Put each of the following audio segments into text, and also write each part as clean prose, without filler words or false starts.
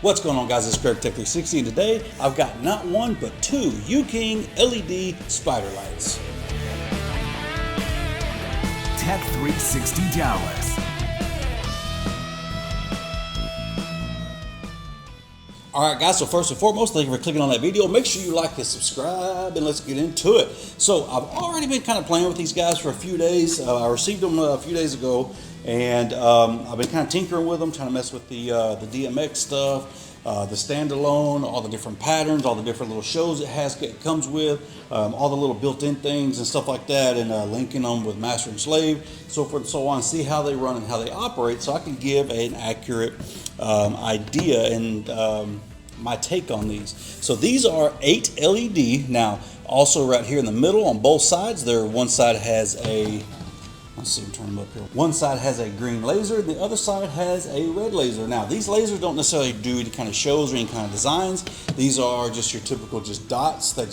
What's going on, guys? It's Craig Tech 360, and today I've got not one but two U-King LED spider lights. Tech 360 Dallas. Alright guys, so first and foremost, thank you for clicking on that video. Make sure you like and subscribe, and let's get into it. So I've already been kind of playing with these guys for a few days. I received them a few days ago, and I've been kind of tinkering with them, trying to mess with the DMX stuff, the standalone, all the different patterns, all the different little shows it comes with, all the little built-in things and stuff like that, and linking them with master and slave, so forth and so on. See how they run and how they operate, so I can give an accurate idea and my take on these. So these are 8 LED. Now also right here in the middle on both sides, one side has a, let's see, I'm turning them up here. One side has a green laser, the other side has a red laser. Now these lasers don't necessarily do any kind of shows or any kind of designs. These are just your typical just dots that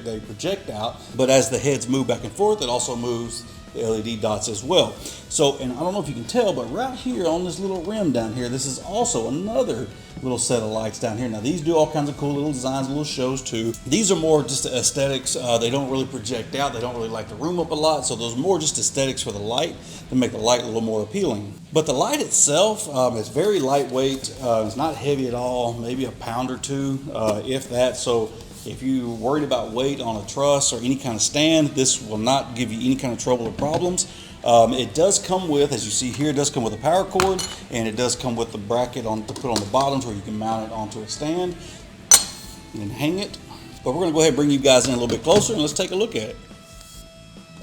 they project out. But as the heads move back and forth, it also moves the LED dots as well. So, and I don't know if you can tell, but right here on this little rim down here, this is also another little set of lights down here. Now these do all kinds of cool little designs, little shows too. These are more just aesthetics. They don't really project out. They don't really light the room up a lot. So those are more just aesthetics for the light to make the light a little more appealing. But the light itself is very lightweight. It's not heavy at all, maybe a pound or two, if that. So if you're worried about weight on a truss or any kind of stand, this will not give you any kind of trouble or problems. It does come with, as you see here, it does come with a power cord, and it does come with the bracket to put on the bottoms where you can mount it onto a stand and hang it. But we're going to go ahead and bring you guys in a little bit closer, and let's take a look at it.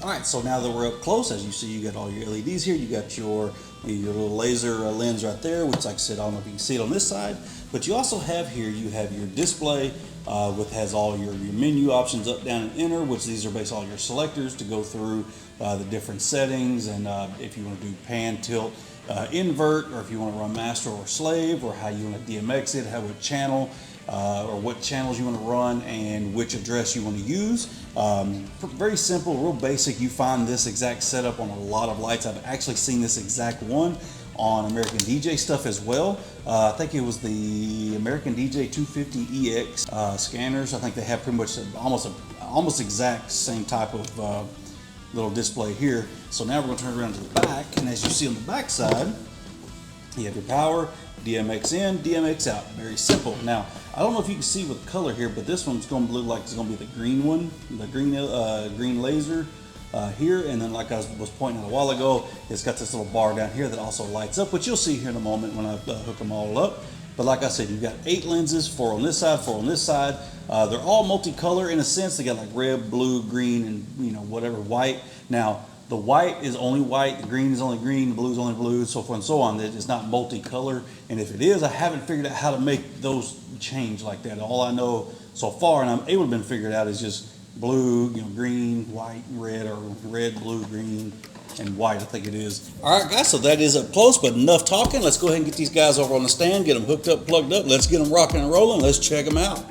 Alright, so now that we're up close, as you see, you got all your LEDs here. You got your little laser lens right there, which, like I said, I don't know if you can see it on this side, but you also have here, you have your display, which has all your menu options up, down, and enter, which these are basically all your selectors to go through the different settings, and if you want to do pan, tilt, invert, or if you want to run master or slave, or how you want to DMX it, how what channel, or what channels you want to run, and which address you want to use. Very simple, real basic. You find this exact setup on a lot of lights. I've actually seen this exact one on American DJ stuff as well. I think it was the American DJ 250EX scanners. I think they have pretty much almost exact same type of little display here. So now we're going to turn around to the back, and as you see on the back side, you have your power, DMX in, DMX out. Very simple. Now, I don't know if you can see with the color here, but this one's going to look like it's going to be the green one, the green laser here, and then like I was pointing out a while ago, it's got this little bar down here that also lights up, which you'll see here in a moment when I hook them all up. But like I said, you've got 8 lenses, 4 on this side, 4 on this side. They're all multicolor in a sense. They got like red, blue, green, and whatever, white. Now the white is only white, the green is only green, the blue is only blue, so forth and so on. It's not multicolor, and if it is, I haven't figured out how to make those change like that. All I know so far, and I'm able to figure it out, is just blue, green, white, red, or red, blue, green, and white, I think it is. All right, guys, so that is up close, but enough talking. Let's go ahead and get these guys over on the stand, get them hooked up, plugged up. Let's get them rocking and rolling. Let's check them out.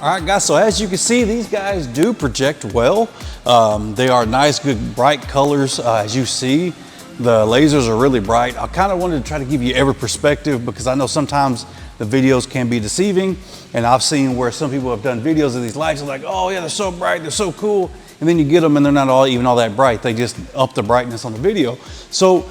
All right, guys, so as you can see, these guys do project well. They are nice, good, bright colors. As you see, the lasers are really bright. I kind of wanted to try to give you every perspective, because I know sometimes the videos can be deceiving, and I've seen where some people have done videos of these lights and like, oh yeah, they're so bright, they're so cool, and then you get them and they're not even all that bright. They just up the brightness on the video. So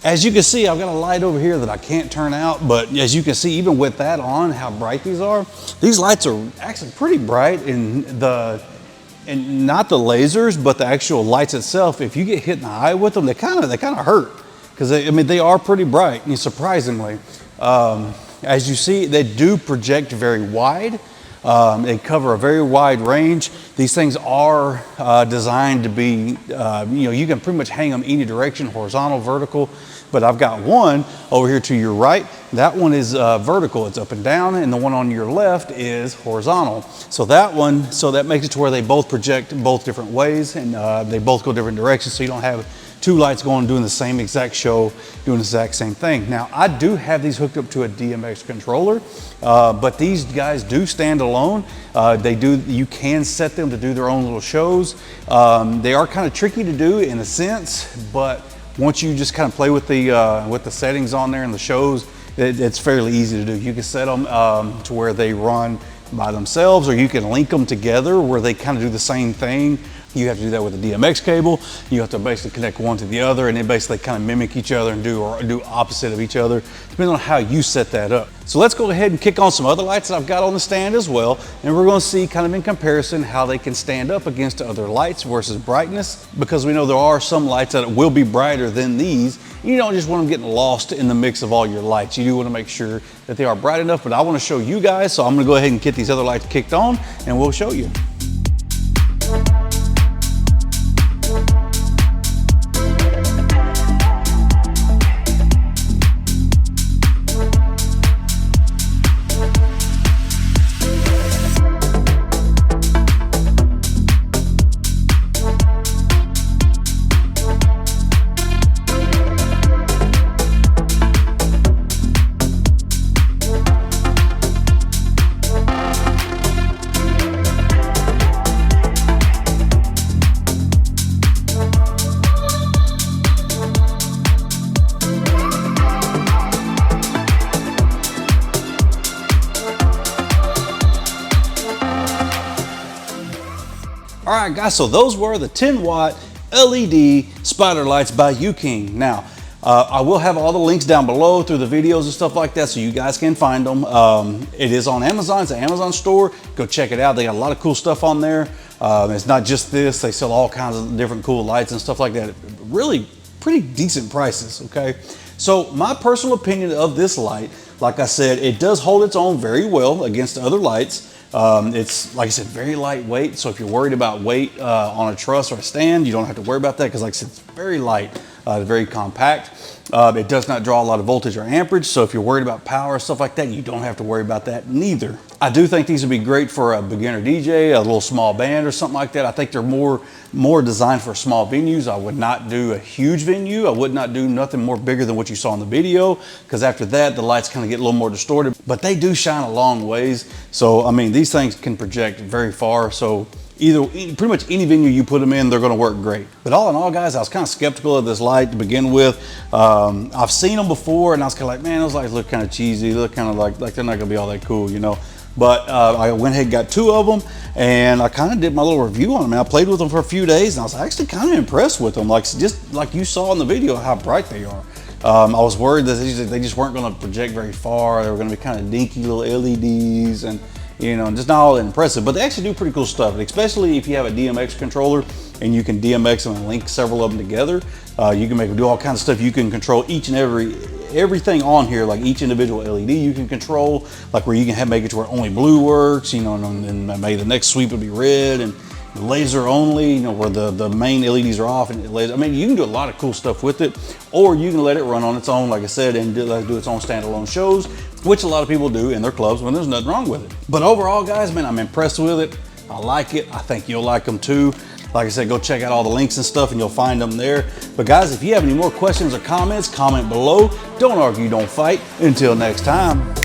as you can see, I've got a light over here that I can't turn out, but as you can see, even with that on, how bright these are, these lights are actually pretty bright, and not the lasers, but the actual lights itself. If you get hit in the eye with them, they kind of hurt. because I mean, they are pretty bright, surprisingly. As you see, they do project very wide. They cover a very wide range. These things are designed to be, you can pretty much hang them any direction, horizontal, vertical. But I've got one over here to your right. That one is vertical, it's up and down, and the one on your left is horizontal. So that makes it to where they both project both different ways, and they both go different directions, so you don't have two lights going doing the same exact show, doing the exact same thing. Now, I do have these hooked up to a DMX controller, but these guys do stand alone. You can set them to do their own little shows. They are kind of tricky to do in a sense, but once you just kind of play with the settings on there and the shows, it's fairly easy to do. You can set them to where they run by themselves, or you can link them together where they kind of do the same thing. You have to do that with a DMX cable. You have to basically connect one to the other, and they basically kind of mimic each other and do opposite of each other, depending on how you set that up. So let's go ahead and kick on some other lights that I've got on the stand as well, and we're going to see kind of in comparison how they can stand up against other lights versus brightness, because we know there are some lights that will be brighter than these. You don't just want them getting lost in the mix of all your lights. You do want to make sure that they are bright enough, but I want to show you guys, so I'm going to go ahead and get these other lights kicked on, and we'll show you. All right, guys, so those were the 10-watt LED spider lights by UKing. Now, I will have all the links down below through the videos and stuff like that, so you guys can find them. It is on Amazon. It's an Amazon store. Go check it out. They got a lot of cool stuff on there. It's not just this. They sell all kinds of different cool lights and stuff like that. Really pretty decent prices, okay? So my personal opinion of this light, like I said, it does hold its own very well against other lights. It's, like I said, very lightweight, so if you're worried about weight on a truss or a stand, you don't have to worry about that, because like I said, it's very light, very compact. It does not draw a lot of voltage or amperage, so if you're worried about power or stuff like that, you don't have to worry about that neither. I do think these would be great for a beginner DJ, a little small band or something like that. I think they're more designed for small venues. I would not do a huge venue. I would not do nothing more bigger than what you saw in the video, because after that, the lights kind of get a little more distorted, but they do shine a long ways. So, I mean, these things can project very far. So pretty much any venue you put them in, they're going to work great. But all in all, guys, I was kind of skeptical of this light to begin with. I've seen them before, and I was kind of like, man, those lights look kind of cheesy. They look kind of like they're not going to be all that cool, you know. But I went ahead and got 2 of them, and I kind of did my little review on them. And I played with them for a few days, and I was actually kind of impressed with them. Like, just like you saw in the video, how bright they are. I was worried that they just weren't going to project very far. They were going to be kind of dinky little LEDs, and you know, just not all that impressive. But they actually do pretty cool stuff, and especially if you have a DMX controller and you can DMX them and link several of them together. You can do all kinds of stuff. You can control each and everything on here, like each individual LED you can control, like where you can make it to where only blue works, you know, and maybe the next sweep would be red, and laser only, you know, where the main LEDs are off and laser. I mean, you can do a lot of cool stuff with it, or you can let it run on its own, like I said, and do its own standalone shows, which a lot of people do in their clubs when there's nothing wrong with it. But overall, guys, man, I'm impressed with it. I like it. I think you'll like them too. Like I said, go check out all the links and stuff and you'll find them there. But guys, if you have any more questions or comments, comment below. Don't argue, don't fight. Until next time.